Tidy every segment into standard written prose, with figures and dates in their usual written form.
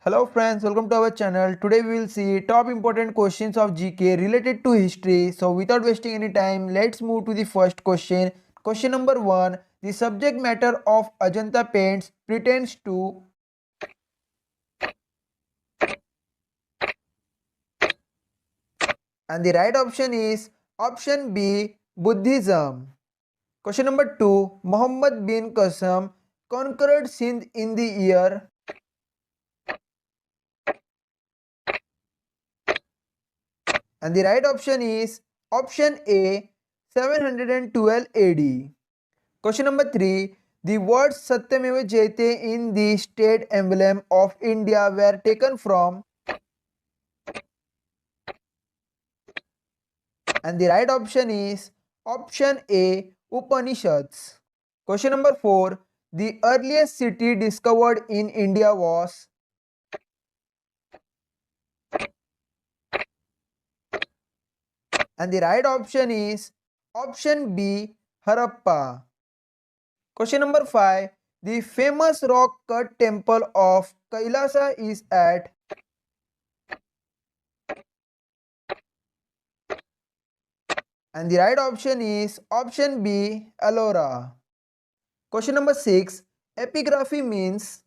Hello friends, welcome to our channel. Today we will see top important questions of GK related to history. So without wasting any time, let's move to the first question. Question number 1. The subject matter of Ajanta paints pertains to, and the right option is option B, Buddhism. Question number 2. Muhammad bin Qasim conquered Sindh in the year, and the right option is option A, 712 AD. Question number 3. The words Satyameva Jayate in the state emblem of India were taken from, and the right option is option A, Upanishads. Question number 4. The earliest city discovered in India was, and the right option is option B, Harappa. Question number 5. The famous rock cut temple of Kailasa is at, and the right option is option B, Ellora. Question number 6. Epigraphy means,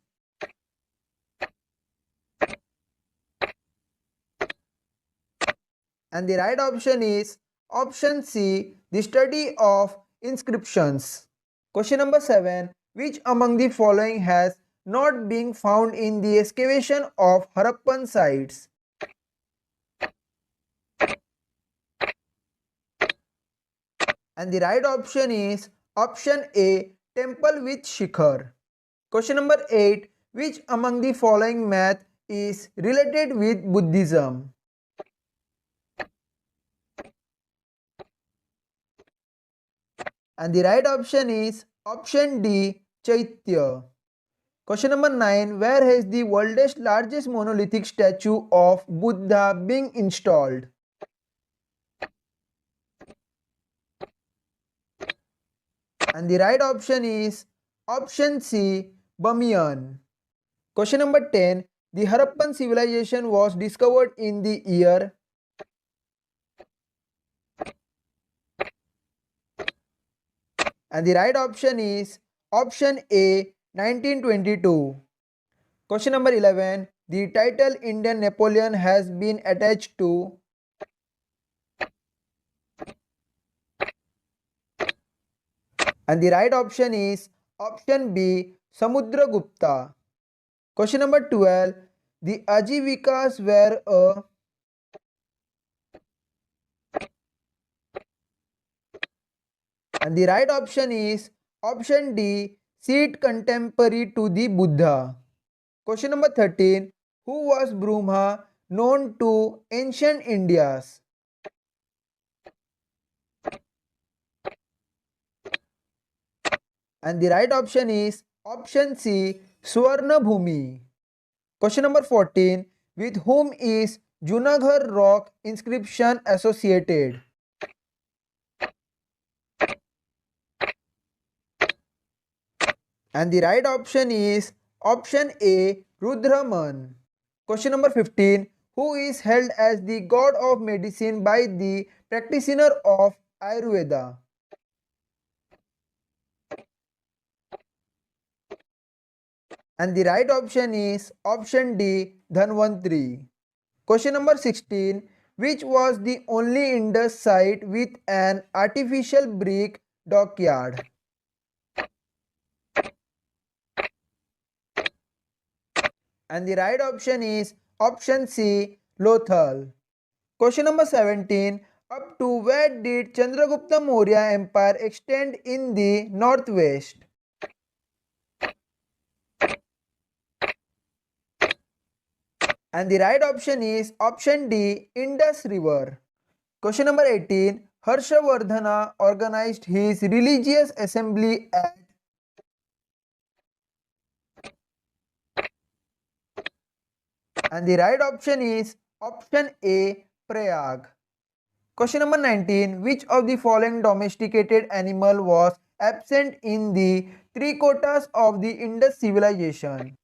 and the right option is option C, the study of inscriptions. Question number 7. Which among the following has not been found in the excavation of Harappan sites? And the right option is option A, temple with shikhar. Question number 8. Which among the following math is related with Buddhism? And the right option is option D, Chaitya. Question number 9. Where has the world's largest monolithic statue of Buddha been installed? And the right option is option C, Bamiyan. Question number 10. The Harappan civilization was discovered in the year, and the right option is option A, 1922. Question number 11. The title Indian Napoleon has been attached to, and the right option is option B, Samudragupta. Question number 12. The Ajivikas were a, and the right option is option D, seat contemporary to the Buddha. Question number 13. Who was Brahma known to ancient Indias? And the right option is option C, Swarna Bhumi. Question number 14. With whom is Junagadh rock inscription associated? And the right option is option A, Rudraman. Question number 15. Who is held as the god of medicine by the practitioner of Ayurveda? And the right option is option D, Dhanvantri. Question number 16. Which was the only Indus site with an artificial brick dockyard? And the right option is option C, Lothal. Question number 17. Up to where did Chandragupta Maurya Empire extend in the northwest? And the right option is option D, Indus River. Question number 18. Harshavardhana organized his religious assembly at, and the right option is option A, Prayag. Question number 19. Which of the following domesticated animal was absent in the three kotas of the Indus civilization?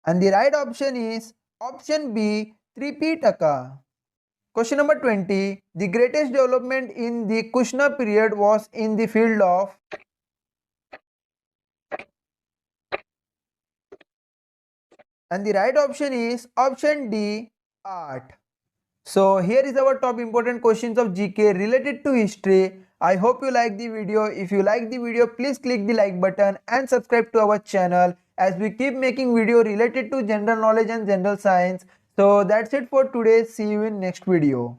And the right option is option B, 3p. Question number 20. The greatest development in the Kushna period was in the field of. And the right option is option D, art. So here is our top important questions of GK related to history. I hope you like the video. If you like the video, please click the like button and subscribe to our channel as we keep making video related to general knowledge and general science. So that's it for today. See you in next video.